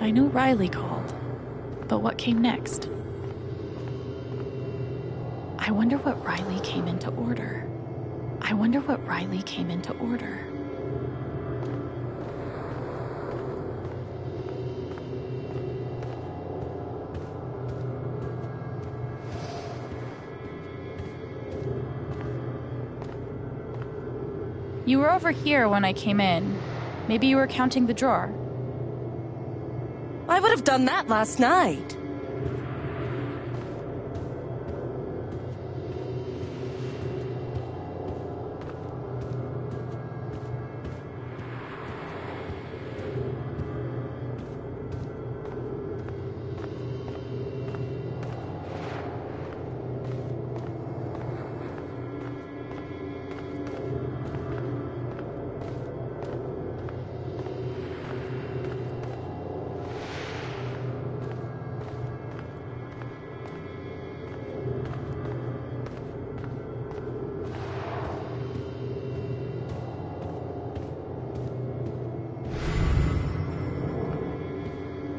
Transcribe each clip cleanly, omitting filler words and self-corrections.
I know Riley called, but what came next? I wonder what Riley came into order. You were over here when I came in. Maybe you were counting the drawer. I would have done that last night.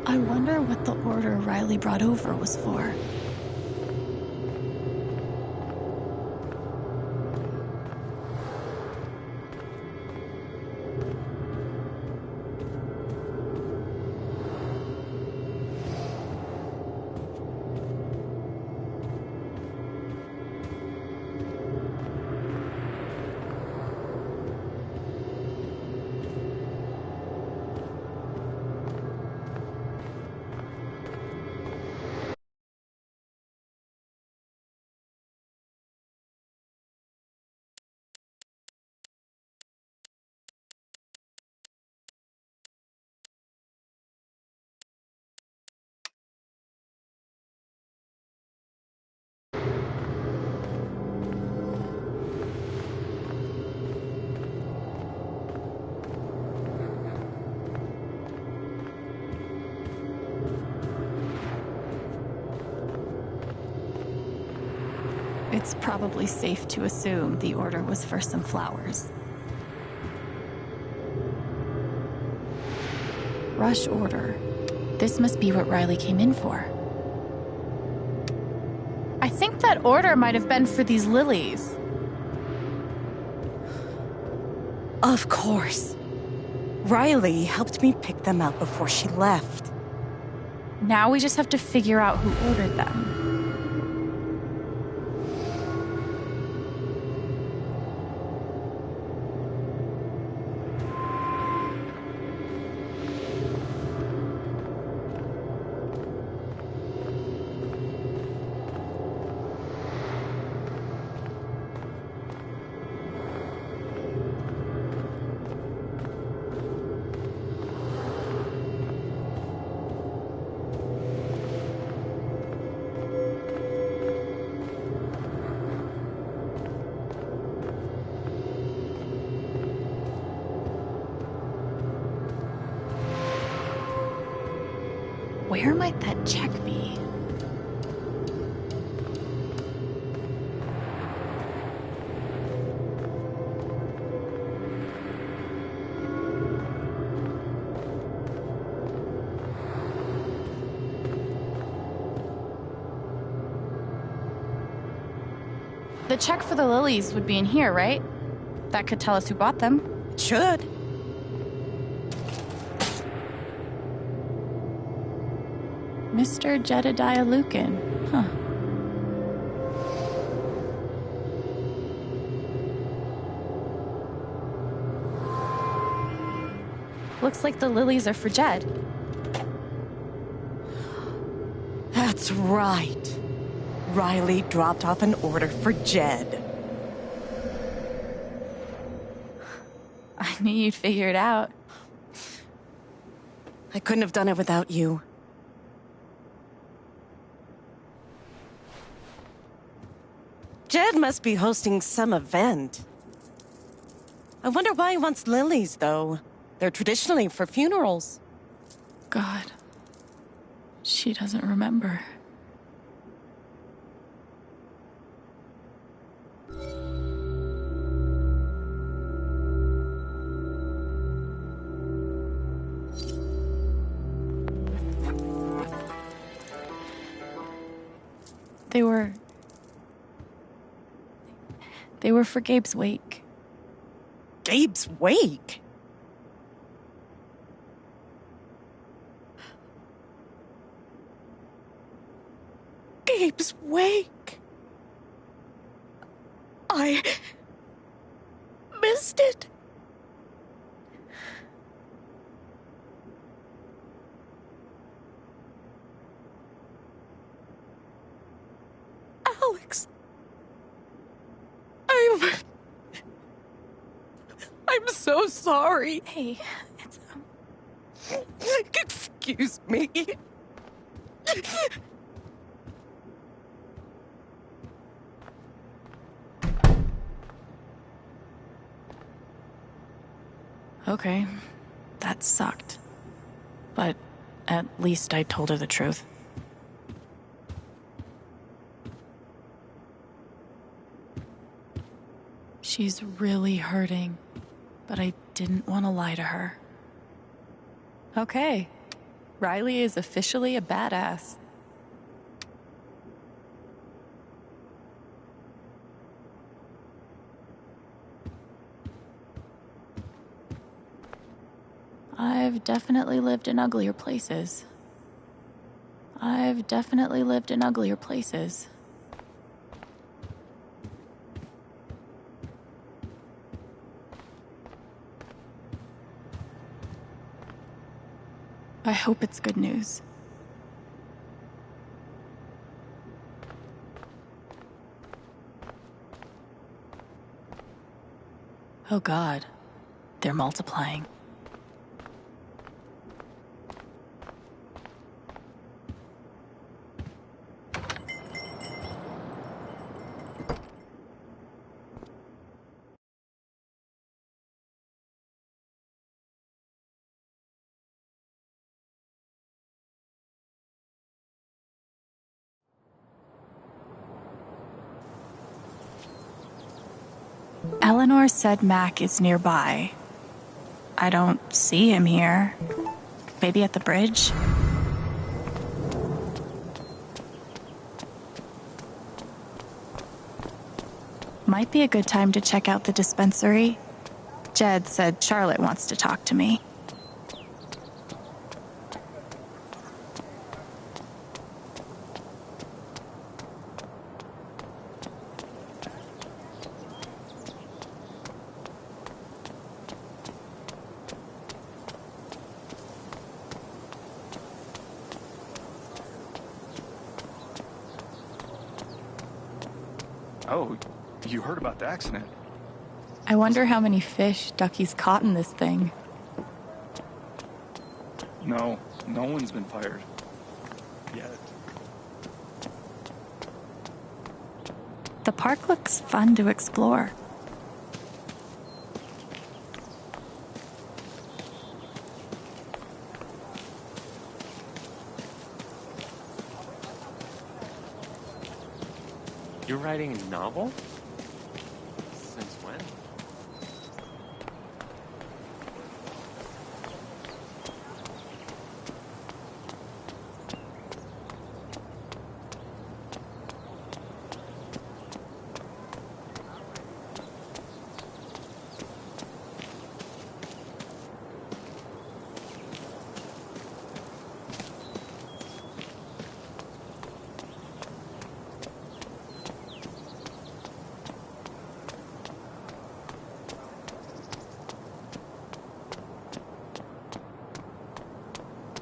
I wonder what the order Riley brought over was for. It's probably safe to assume the order was for some flowers. Rush order. This must be what Riley came in for. I think that order might have been for these lilies. Of course. Riley helped me pick them out before she left. Now we just have to figure out who ordered them. Where might that check be? The check for the lilies would be in here, right? That could tell us who bought them. It should. Mr. Jedediah Lucan. Huh. Looks like the lilies are for Jed. That's right. Riley dropped off an order for Jed. I knew you'd figure it out. I couldn't have done it without you. Jed must be hosting some event. I wonder why he wants lilies, though. They're traditionally for funerals. God. She doesn't remember. They were... They were for Gabe's wake. Gabe's wake? Gabe's wake? I missed it. Alex. I'm so sorry. Hey, it's... Excuse me. Okay, that sucked. But at least I told her the truth. She's really hurting, but I didn't want to lie to her. Okay, Riley is officially a badass. I've definitely lived in uglier places. I've definitely lived in uglier places. I hope it's good news. Oh God, they're multiplying. Eleanor said Mac is nearby. I don't see him here. Maybe at the bridge? Might be a good time to check out the dispensary. Jed said Charlotte wants to talk to me. Oh, you heard about the accident. I wonder how many fish Ducky's caught in this thing. No one's been fired. Yet. The park looks fun to explore. You're writing a novel? Since when?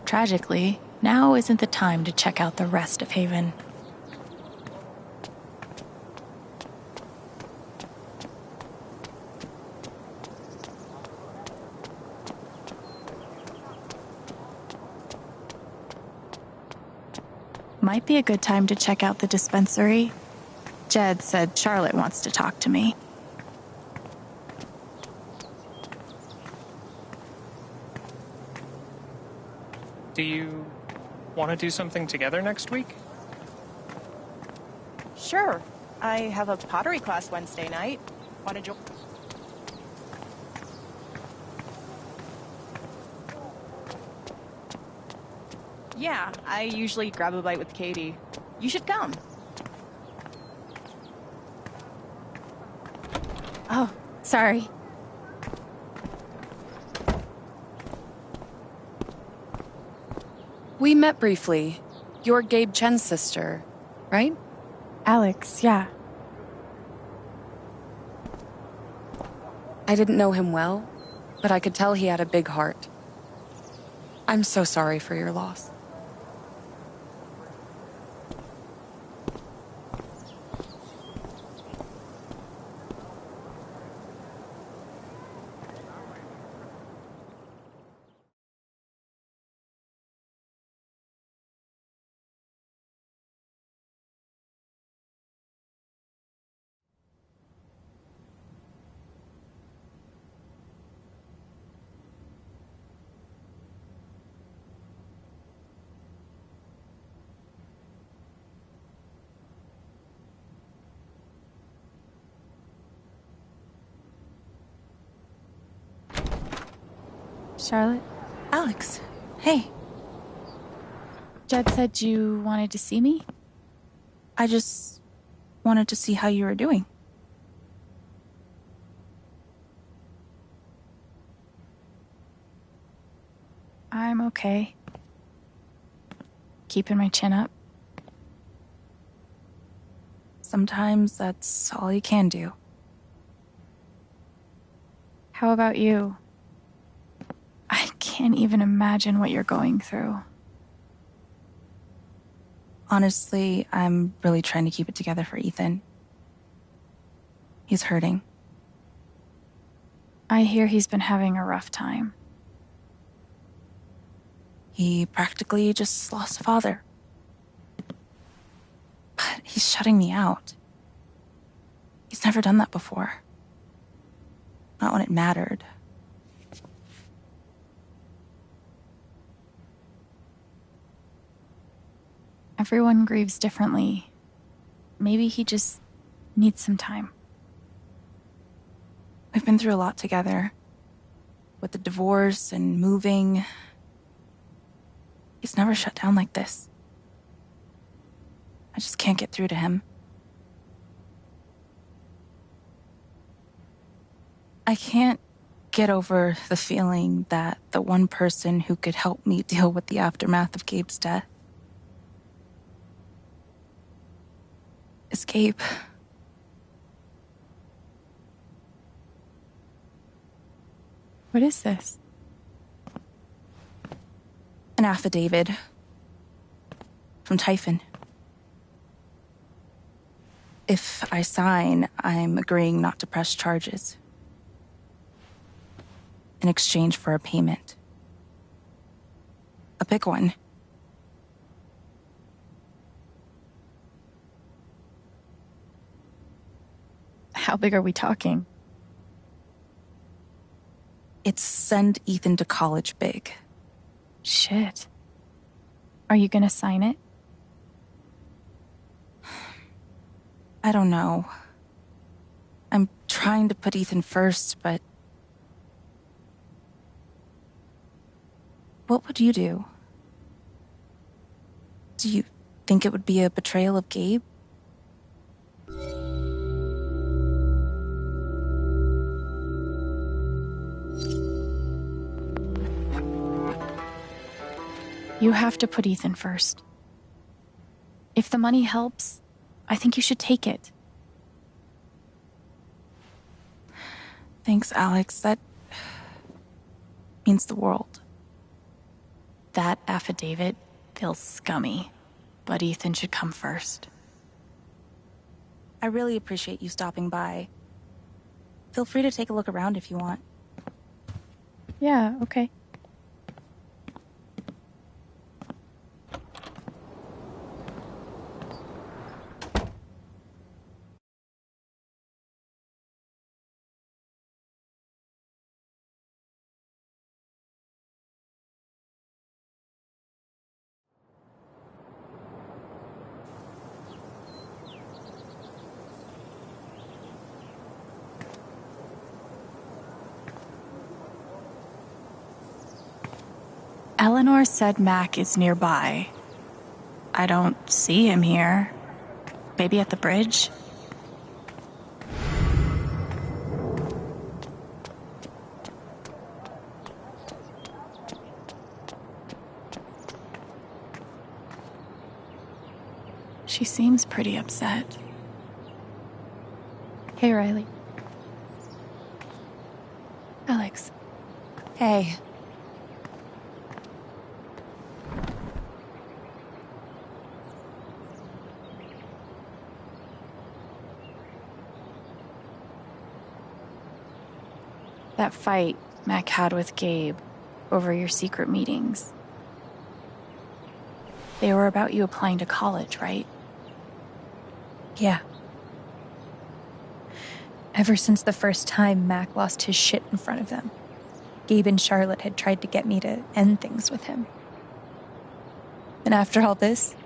Tragically, now isn't the time to check out the rest of Haven. Might be a good time to check out the dispensary. Jed said Charlotte wants to talk to me. Do you want to do something together next week? Sure. I have a pottery class Wednesday night. Want to join? Yeah, I usually grab a bite with Katie. You should come. Oh, sorry. We met briefly. You're Gabe Chen's sister, right? Alex, yeah. I didn't know him well, but I could tell he had a big heart. I'm so sorry for your loss. Charlotte? Alex, hey. Jed said you wanted to see me? I just wanted to see how you were doing. I'm okay. Keeping my chin up. Sometimes that's all you can do. How about you? I can't even imagine what you're going through. Honestly, I'm really trying to keep it together for Ethan. He's hurting. I hear he's been having a rough time. He practically just lost a father. But he's shutting me out. He's never done that before. Not when it mattered. Everyone grieves differently. Maybe he just needs some time. We've been through a lot together. With the divorce and moving. He's never shut down like this. I just can't get through to him. I can't get over the feeling that the one person who could help me deal with the aftermath of Gabe's death is Gabe. What is this? An affidavit from Typhon. If I sign, I'm agreeing not to press charges in exchange for a payment. A big one. How big are we talking? It's send Ethan to college big. Shit. Are you gonna sign it? I don't know. I'm trying to put Ethan first, but... What would you do? Do you think it would be a betrayal of Gabe? You have to put Ethan first. If the money helps, I think you should take it. Thanks, Alex. That means the world. That affidavit feels scummy, but Ethan should come first. I really appreciate you stopping by. Feel free to take a look around if you want. Yeah, okay. Eleanor said Mac is nearby. I don't see him here. Maybe at the bridge? She seems pretty upset. Hey, Riley. Alex, Hey. that fight Mac had with Gabe over your secret meetings. They were about you applying to college, right? Yeah. Ever since the first time Mac lost his shit in front of them, Gabe and Charlotte had tried to get me to end things with him. And after all this,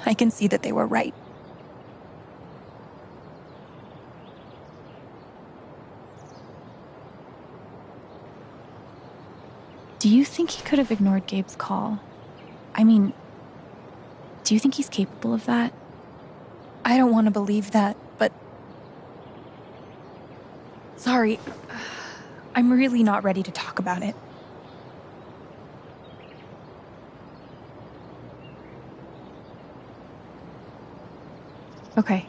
I can see that they were right. Do you think he could have ignored Gabe's call? I mean, do you think he's capable of that? I don't want to believe that, but... Sorry, I'm really not ready to talk about it. Okay.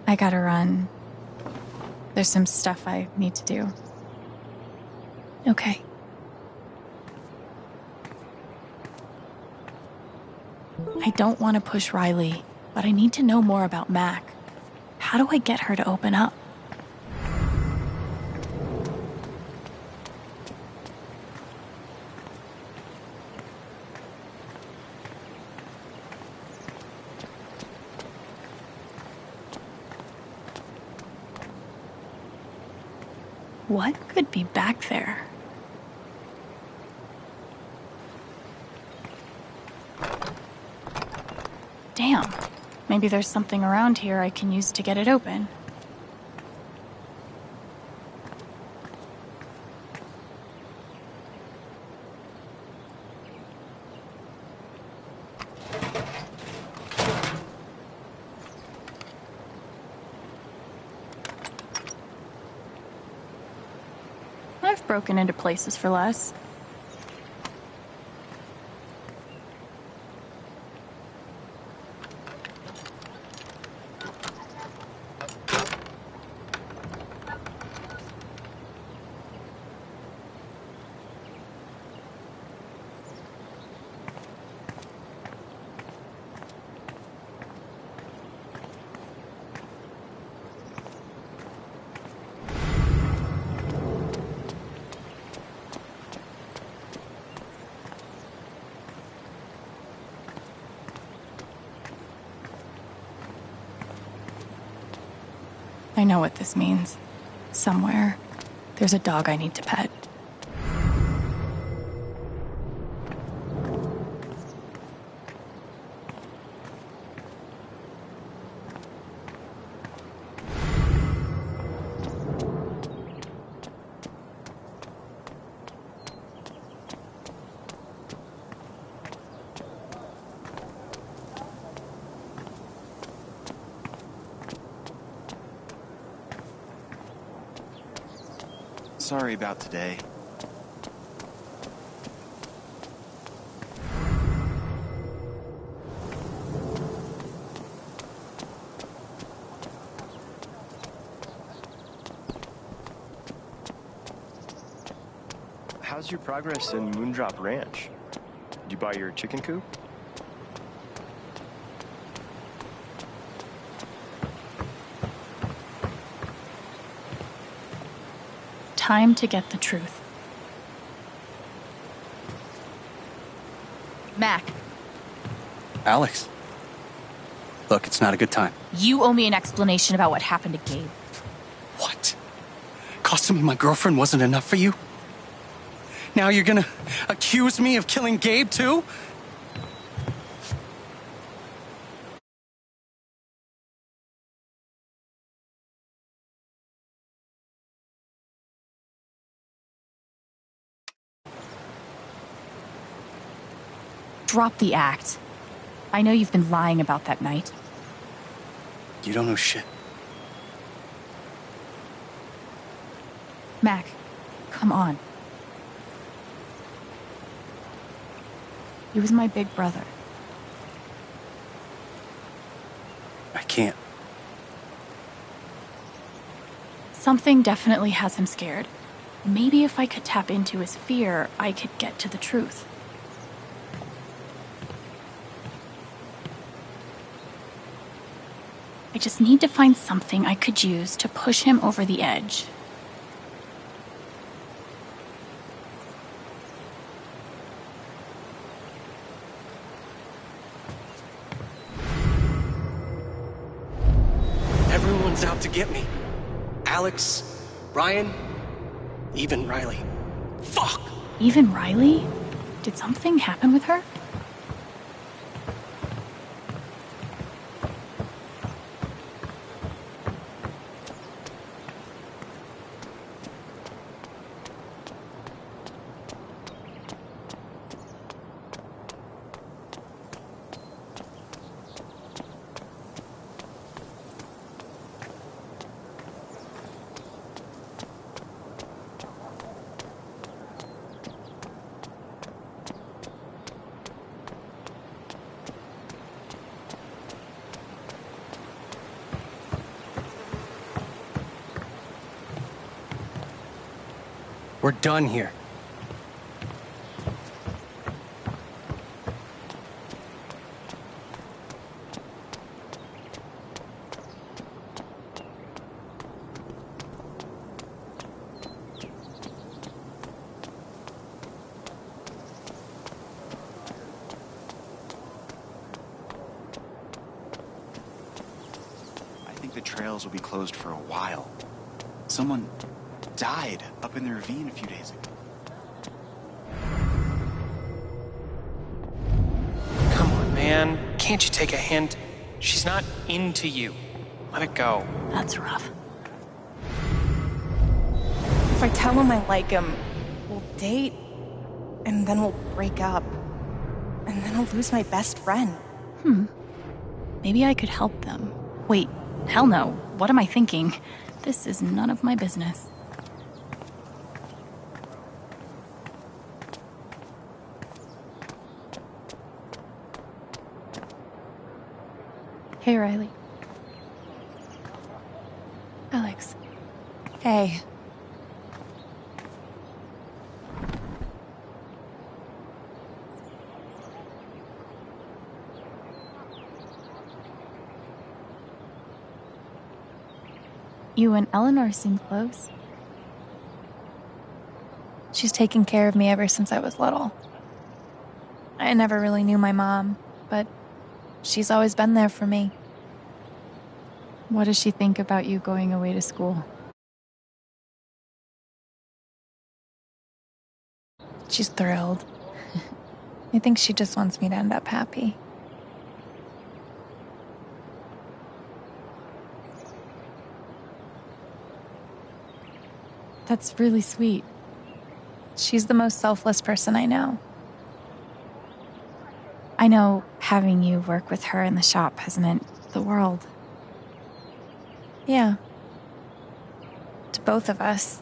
I gotta run. There's some stuff I need to do. Okay. I don't want to push Riley, but I need to know more about Mac. How do I get her to open up? What could be back there? Damn. Maybe there's something around here I can use to get it open. I've broken into places for less. I know what this means. Somewhere, there's a dog I need to pet. Sorry about today. How's your progress in Moondrop Ranch? Did you buy your chicken coop? Time to get the truth. Mac, Alex. Look, it's not a good time. you owe me an explanation about what happened to Gabe. What? Costing me my girlfriend wasn't enough for you? Now you're gonna accuse me of killing Gabe, too? Drop the act. I know you've been lying about that night. You don't know shit. Mac, come on. He was my big brother. I can't. Something definitely has him scared. Maybe if I could tap into his fear, I could get to the truth. I just need to find something I could use to push him over the edge. Everyone's out to get me. Alex, Ryan, even Riley. Fuck! Even Riley? Did something happen with her? We're done here. I think the trails will be closed for a while. Someone died up in the ravine a few days ago. Come on, man. Can't you take a hint? She's not into you. Let it go. That's rough. If I tell him I like him, we'll date, and then we'll break up. And then I'll lose my best friend. Maybe I could help them. Wait, hell no. What am I thinking? This is none of my business. Hey, Riley. Alex. Hey. You and Eleanor seem close. She's taken care of me ever since I was little. I never really knew my mom, but she's always been there for me. What does she think about you going away to school? She's thrilled. I think she just wants me to end up happy. That's really sweet. She's the most selfless person I know. I know having you work with her in the shop has meant the world. Yeah. To both of us.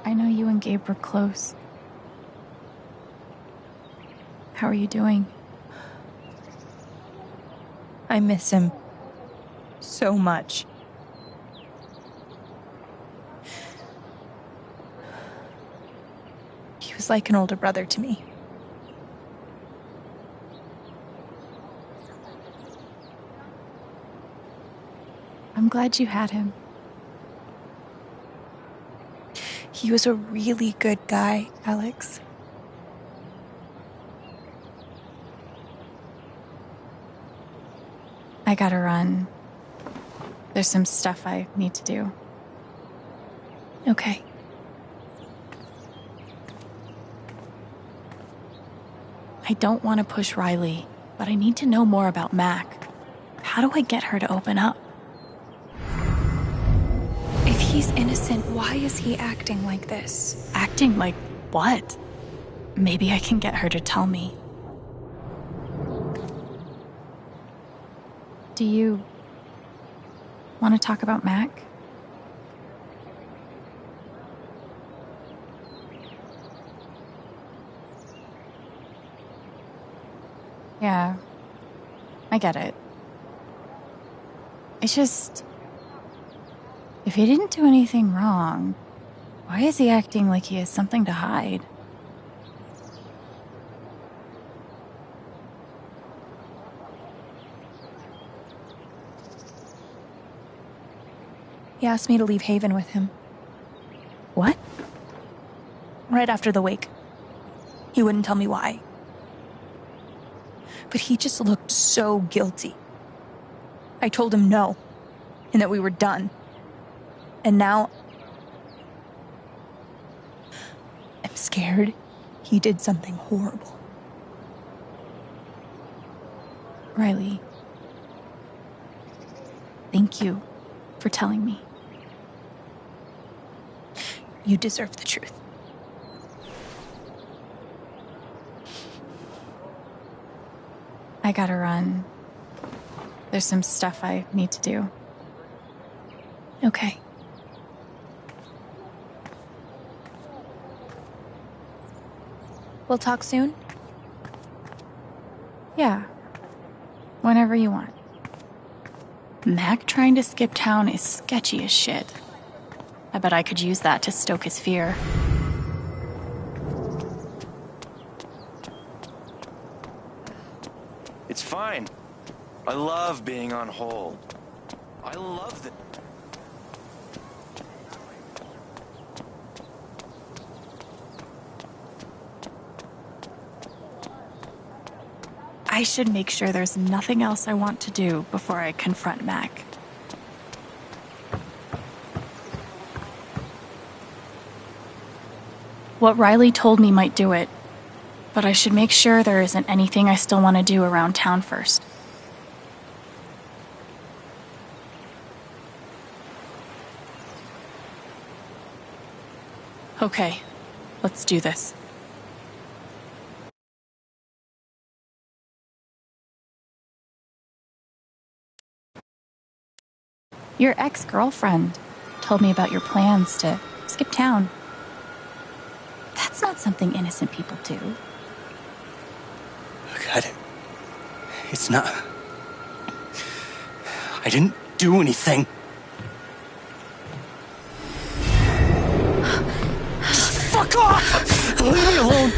I know you and Gabe were close. How are you doing? I miss him so much. He was like an older brother to me. I'm glad you had him. He was a really good guy, Alex. I gotta run. There's some stuff I need to do. Okay. I don't want to push Riley, but I need to know more about Mac. How do I get her to open up? If he's innocent, why is he acting like this? Acting like what? Maybe I can get her to tell me. Do you want to talk about Mac? Yeah, I get it. It's just, if he didn't do anything wrong, why is he acting like he has something to hide? He asked me to leave Haven with him. What? Right after the wake. He wouldn't tell me why. But he just looked so guilty. I told him no, and that we were done. And now I'm scared he did something horrible. Riley, thank you for telling me. You deserve the truth. I gotta run. There's some stuff I need to do. Okay. We'll talk soon? Yeah. Whenever you want. Mac trying to skip town is sketchy as shit. I bet I could use that to stoke his fear. It's fine. I love being on hold. I love the... I should make sure there's nothing else I want to do before I confront Mac. What Riley told me might do it, but I should make sure there isn't anything I still want to do around town first. Okay, let's do this. Your ex-girlfriend told me about your plans to skip town. That's not something innocent people do. God, it's not... I didn't do anything. Fuck off! Leave me alone!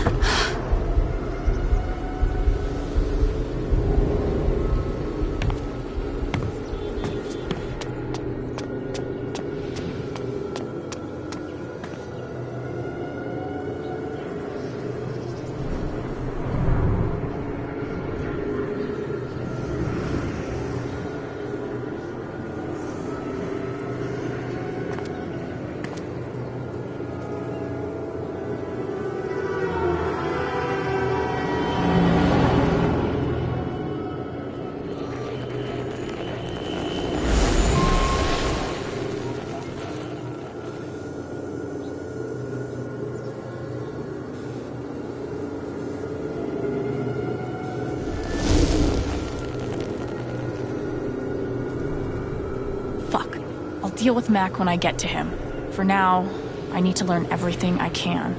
I'll deal with Mac when I get to him. For now, I need to learn everything I can.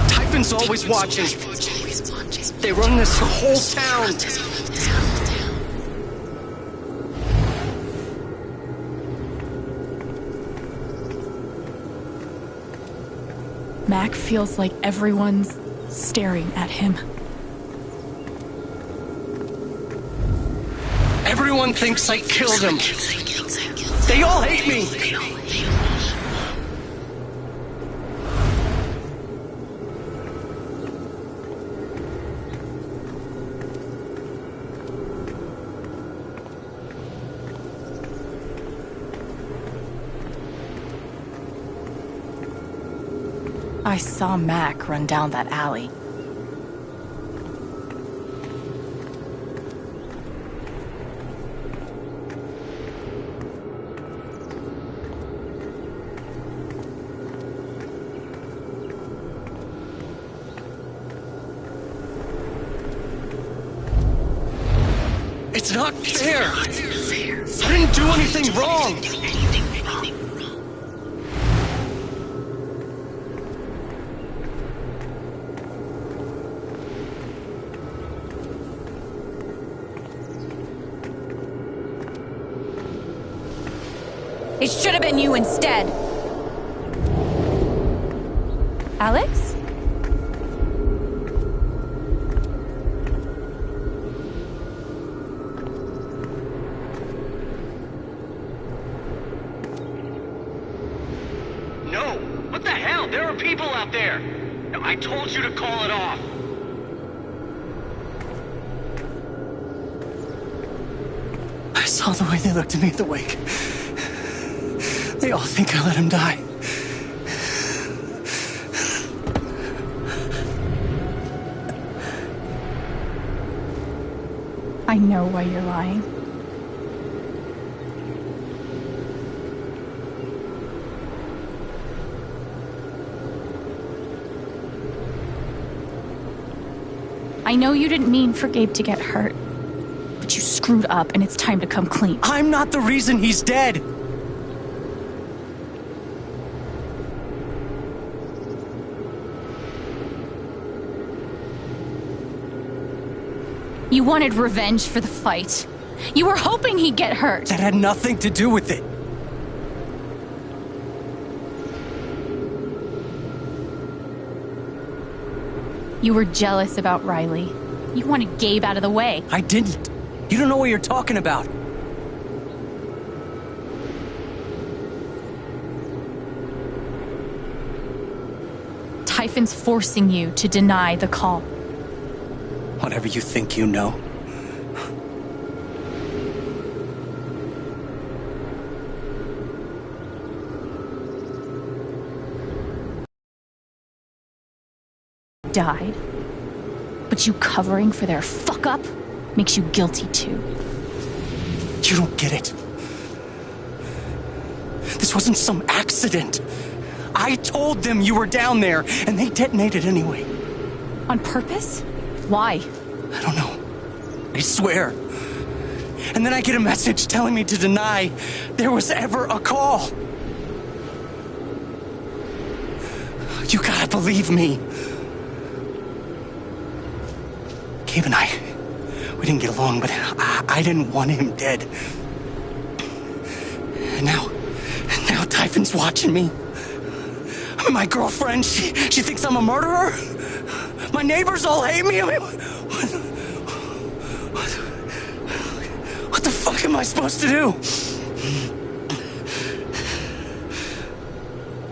Typhon's always watching. They run this whole town. Mac feels like everyone's staring at him. Everyone thinks I killed him. They all hate me. I saw Mac run down that alley. It's not fair. I didn't do anything wrong. It should have been you instead. Alex? No! What the hell? There are people out there! No, I told you to call it off! I saw the way they looked at me at the wake. They all think I let him die. I know why you're lying. I know you didn't mean for Gabe to get hurt, but you screwed up and it's time to come clean. I'm not the reason he's dead. You wanted revenge for the fight. You were hoping he'd get hurt. That had nothing to do with it. You were jealous about Riley. You wanted Gabe out of the way. I didn't. You don't know what you're talking about. Typhon's forcing you to deny the call. Whatever you think you know. Died. But you covering for their fuck up makes you guilty too. You don't get it. This wasn't some accident. I told them you were down there, and they detonated anyway. On purpose? Why? I don't know. I swear. And then I get a message telling me to deny there was ever a call. You gotta believe me. Gabe and I, we didn't get along, but I didn't want him dead. And now Typhon's watching me. My girlfriend, she thinks I'm a murderer. My neighbors all hate me. I mean, what the fuck am I supposed to do?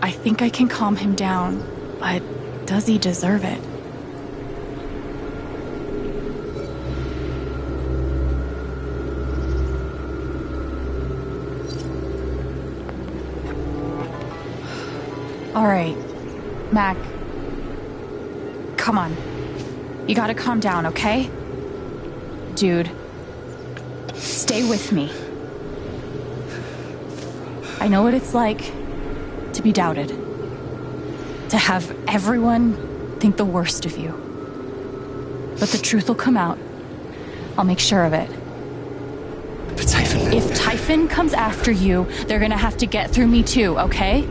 I think I can calm him down, but does he deserve it? All right, Mac. Come on. You gotta calm down, okay? Dude, stay with me. I know what it's like to be doubted. To have everyone think the worst of you. But the truth will come out. I'll make sure of it. But Typhon... If Typhon comes after you, they're gonna have to get through me too, okay?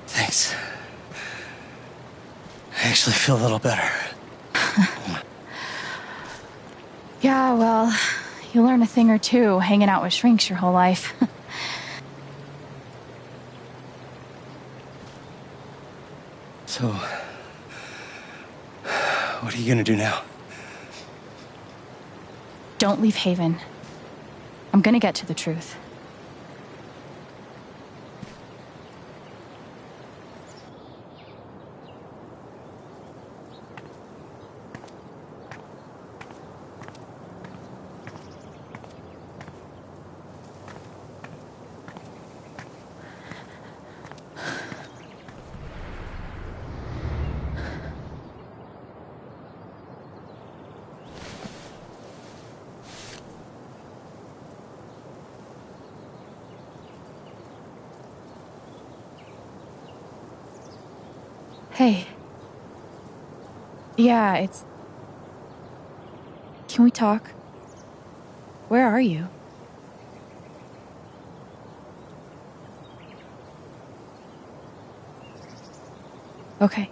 Thanks. I actually feel a little better. Yeah, well, you learn a thing or two hanging out with shrinks your whole life. So, what are you gonna do now? Don't leave Haven. I'm gonna get to the truth. Hey. Yeah, it's... Can we talk? Where are you? Okay.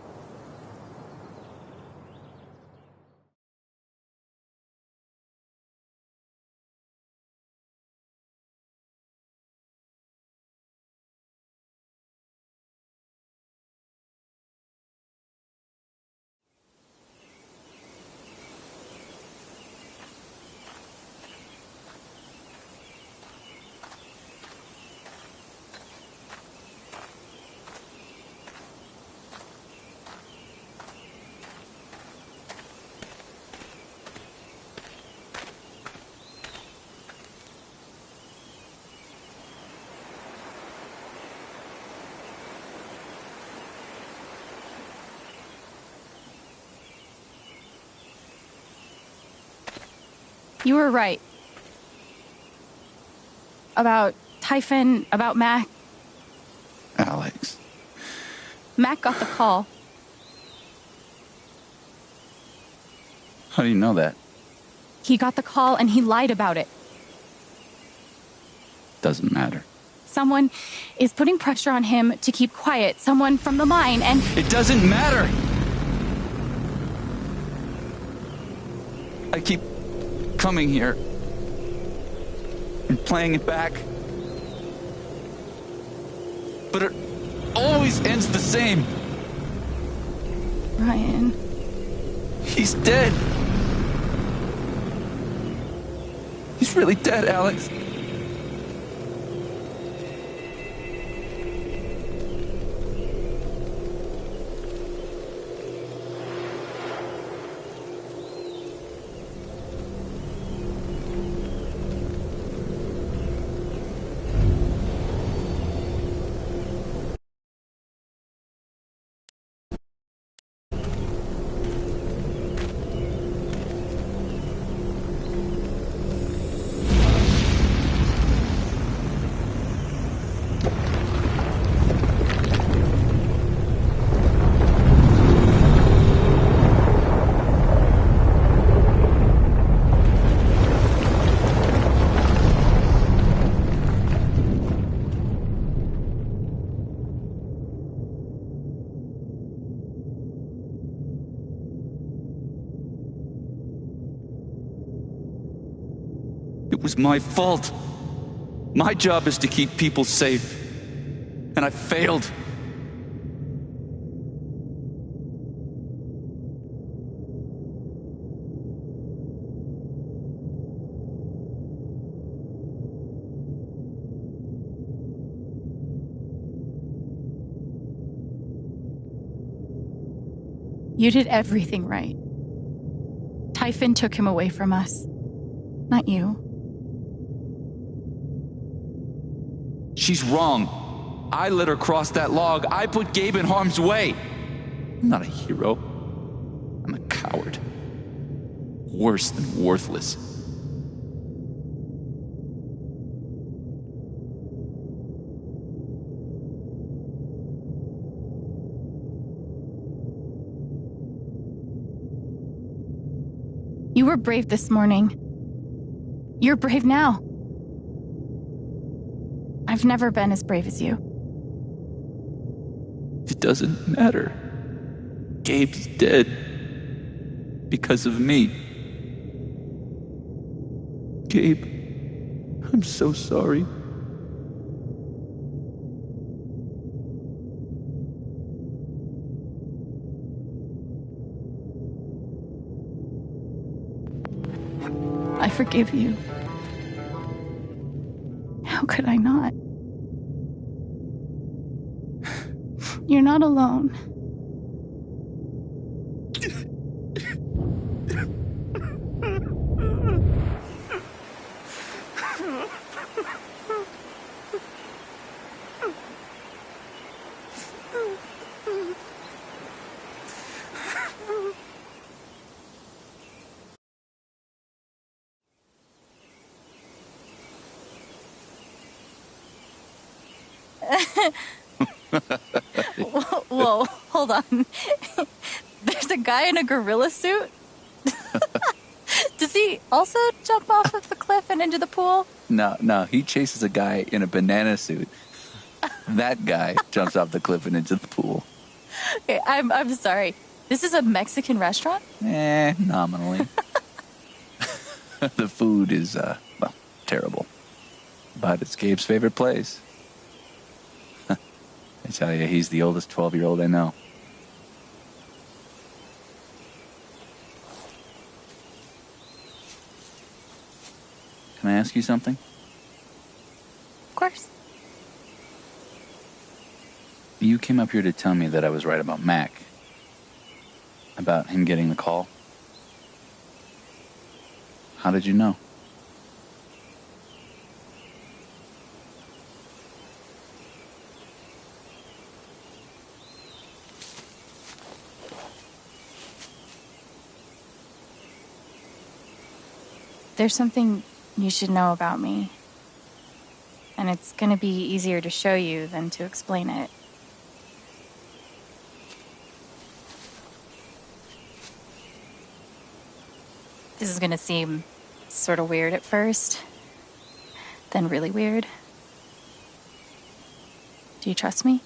You were right. About Typhon, about Mac. Alex. Mac got the call. How do you know that? He got the call and he lied about it. Doesn't matter. Someone is putting pressure on him to keep quiet. Someone from the mine and... It doesn't matter! I keep coming here and playing it back. But it always ends the same. Ryan. He's dead. He's really dead, Alex. It was my fault. My job is to keep people safe. And I failed. You did everything right. Typhon took him away from us. Not you. She's wrong. I let her cross that log. I put Gabe in harm's way. I'm not a hero. I'm a coward. Worse than worthless. You were brave this morning. You're brave now. I've never been as brave as you. It doesn't matter. Gabe's dead. Because of me. Gabe, I'm so sorry. I forgive you. How could I not? You're not alone. Whoa, Hold on. There's a guy in a gorilla suit? Does he also jump off of the cliff and into the pool? No, he chases a guy in a banana suit. That guy jumps off the cliff and into the pool. Okay, I'm sorry. This is a Mexican restaurant? Nominally. The food is, well, terrible. But it's Gabe's favorite place. I tell you, he's the oldest 12-year-old I know. Can I ask you something? Of course. You came up here to tell me that I was right about Mac. About him getting the call. How did you know? There's something you should know about me. And it's gonna be easier to show you than to explain it. This is gonna seem sort of weird at first, then really weird. Do you trust me?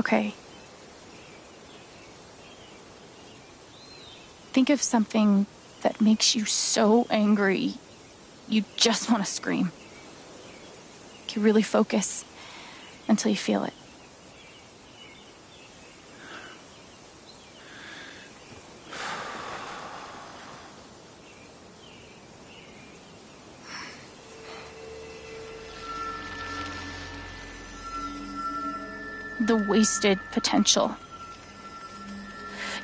Okay. Think of something that makes you so angry, you just want to scream. You really focus until you feel it. The wasted potential.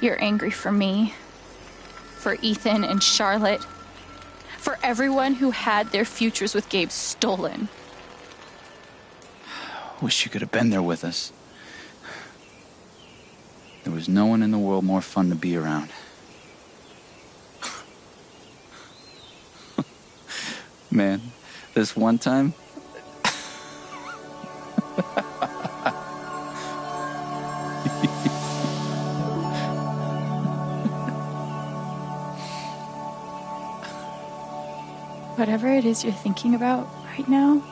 You're angry for me, for Ethan and Charlotte, for everyone who had their futures with Gabe stolen. Wish you could have been there with us. There was no one in the world more fun to be around. Man, this one time... Whatever it is you're thinking about right now,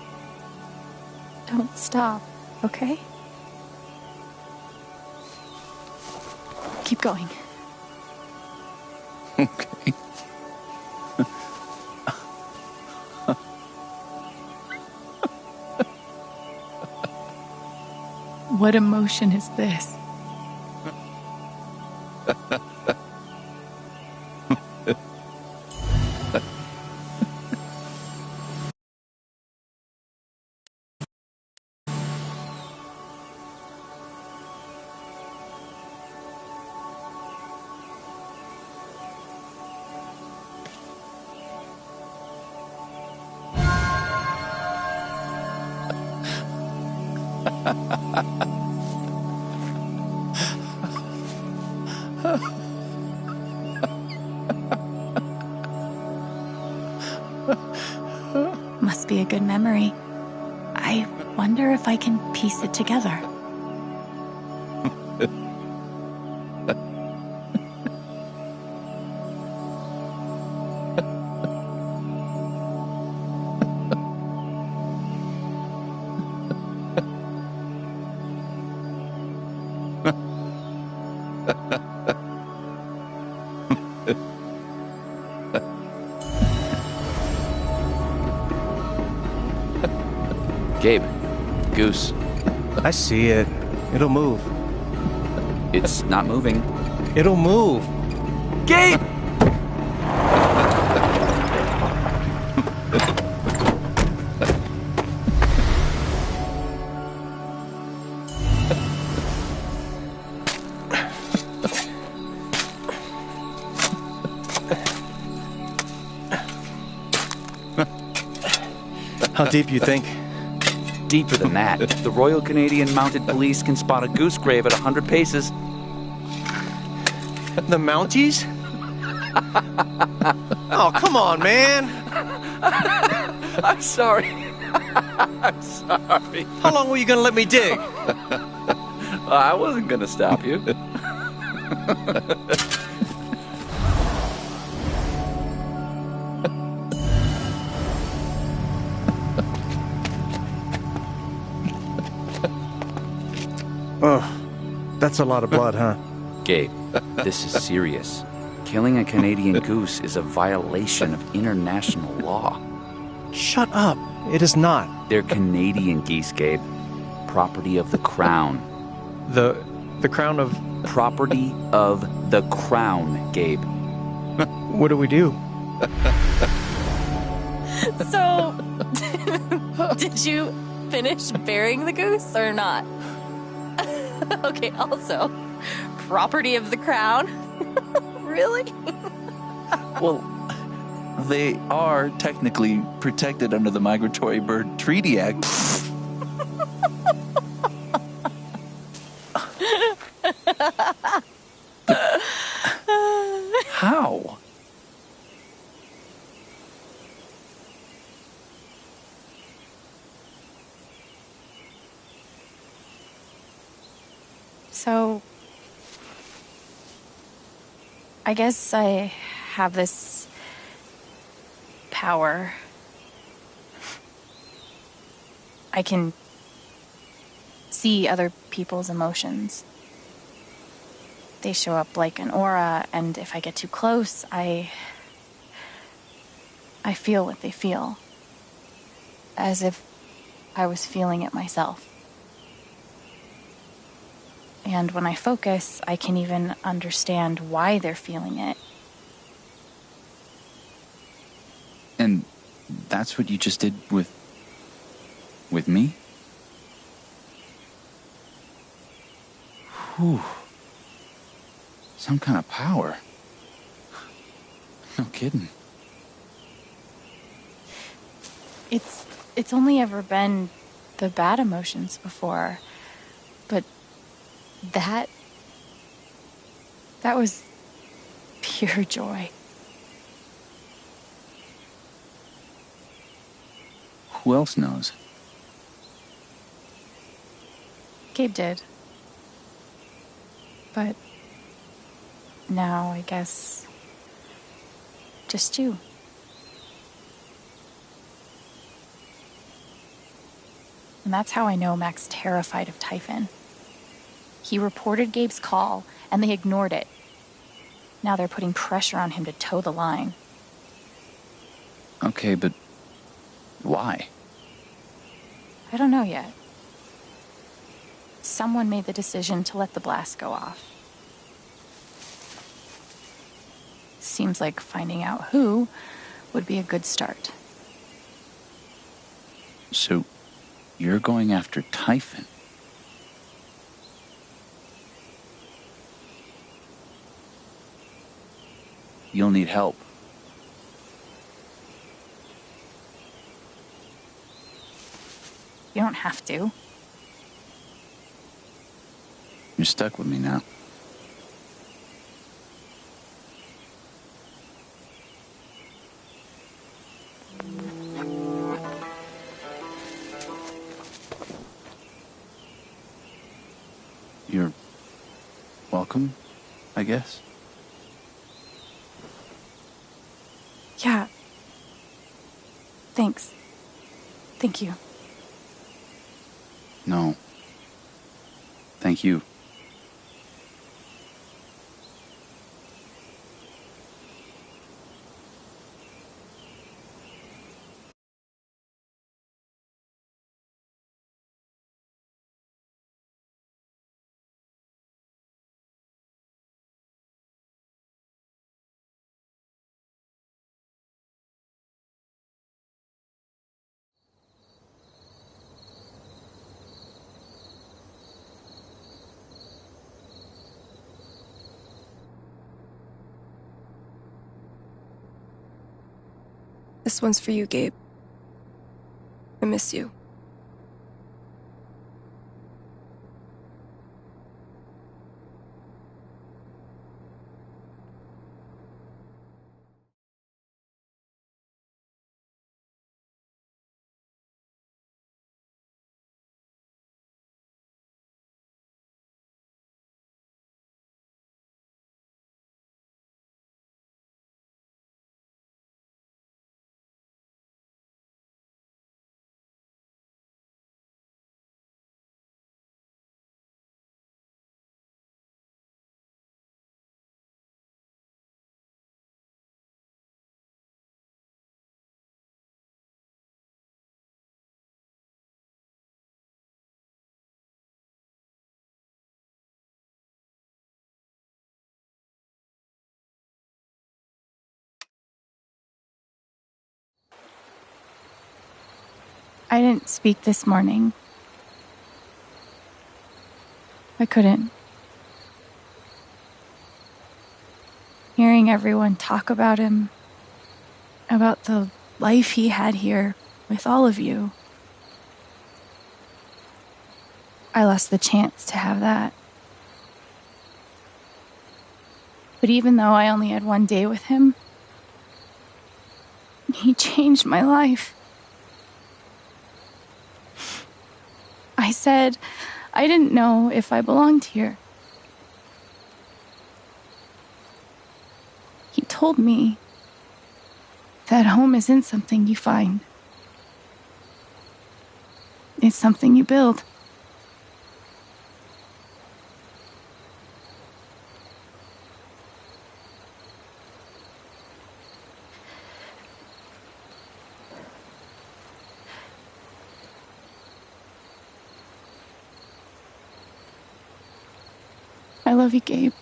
don't stop, okay? Keep going. Okay. What emotion is this? Must be a good memory. I wonder if I can piece it together. Gabe, Goose. I see it. It'll move. It's not moving. It'll move. Gabe! How deep you think? Deeper than that. The Royal Canadian Mounted Police can spot a goose grave at 100 paces. The Mounties? Oh, come on, man. I'm sorry. I'm sorry. How long were you gonna let me dig? I wasn't gonna stop you. Oh, that's a lot of blood, huh? Gabe, this is serious. Killing a Canadian goose is a violation of international law. Shut up. It is not. They're Canadian geese, Gabe. Property of the Crown. The crown of... Property of the Crown, Gabe. What do we do? So, did you finish burying the goose or not? Okay, also, property of the crown? Really? Well, they are technically protected under the Migratory Bird Treaty Act. How? So, I guess I have this power. I can see other people's emotions. They show up like an aura, and if I get too close, I feel what they feel. As if I was feeling it myself. And when I focus, I can even understand why they're feeling it. And that's what you just did with me? Whew. Some kind of power. No kidding. It's only ever been the bad emotions before, but that was pure joy. Who else knows? Gabe did. But now I guess just you. And that's how I know Mac's terrified of Typhon. He reported Gabe's call, and they ignored it. Now they're putting pressure on him to toe the line. Okay, but why? I don't know yet. Someone made the decision to let the blast go off. Seems like finding out who would be a good start. So, you're going after Typhon? You'll need help. You don't have to. You're stuck with me now. You're welcome, I guess. Yeah. Thanks. Thank you. No. Thank you. This one's for you, Gabe. I miss you. I didn't speak this morning. I couldn't. Hearing everyone talk about him, about the life he had here with all of you, I lost the chance to have that. But even though I only had one day with him, he changed my life. I said I didn't know if I belonged here. He told me that home isn't something you find. It's something you build. I love you, Gabe.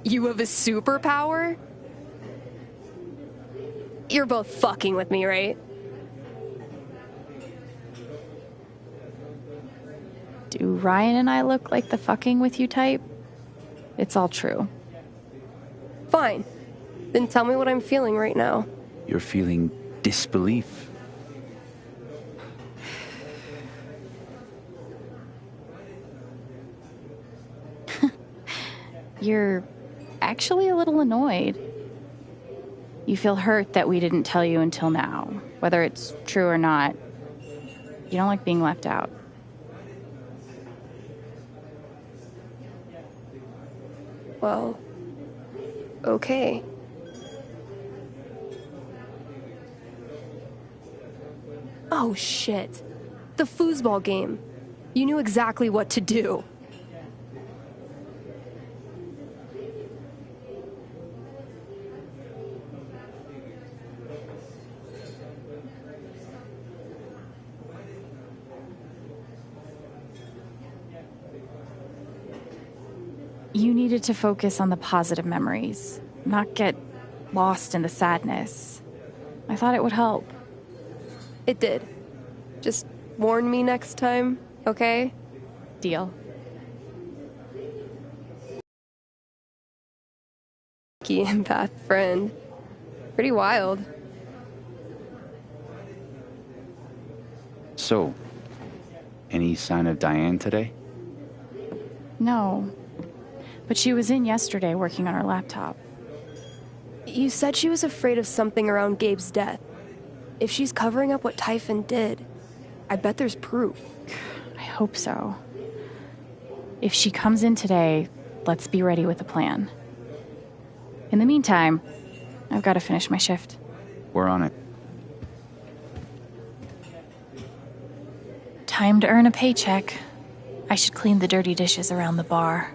You have a superpower? You're both fucking with me, right? Do Ryan and I look like the fucking with you type? It's all true. Fine. Then tell me what I'm feeling right now. You're feeling disbelief. You're actually a little annoyed. You feel hurt that we didn't tell you until now, whether it's true or not. You don't like being left out. Well, okay. Oh shit. The foosball game. You knew exactly what to do. You needed to focus on the positive memories, not get lost in the sadness. I thought it would help. It did. Just warn me next time, okay? Deal. Key empath friend. Pretty wild. So, any sign of Diane today? No. But she was in yesterday working on her laptop. You said she was afraid of something around Gabe's death. If she's covering up what Typhon did, I bet there's proof. I hope so. If she comes in today, let's be ready with a plan. In the meantime, I've got to finish my shift. We're on it. Time to earn a paycheck. I should clean the dirty dishes around the bar.